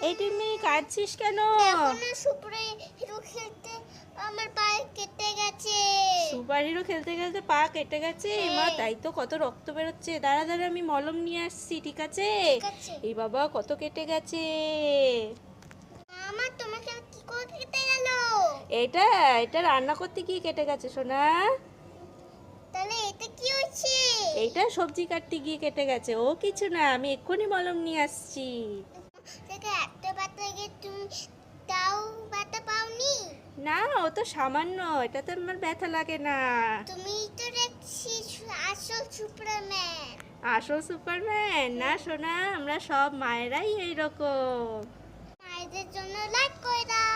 এই তুমি কাঁদছিস কেন? দেখো না সুপার হিরো খেলতে আমার পায়ে কেটে গেছে। সুপার হিরো খেলতে খেলতে পা কেটে গেছে? মা তাই তো, কত রক্ত বেরোচ্ছে। দাঁড়া দাঁড়া, আমি মলম নিয়ে আসছি, ঠিক আছে? ঠিক আছে। এই বাবা, কত কেটে গেছে। আমার তোমাকে কি করে কেটে গেল? এটা এটা রান্না করতে গিয়ে কেটে গেছে সোনা। তাহলে এটা কি হচ্ছে? এইটা সবজি কাটতে গিয়ে কেটে গেছে। ও কিছু না, আমি এক্ষুনি মলম নিয়ে আসছি। দেখো একটা ব্যথা গিয়ে তুমি তাও ব্যথা পাওনি? না, ও তো সামান্য, এটাতে আমার ব্যথা লাগে না। তুমি তো দেখছি আসল সুপারম্যান। আসল সুপারম্যান না সোনা, আমরা সব মায়েরাই এইরকম। মায়েদের জন্য লাইক করে দাও।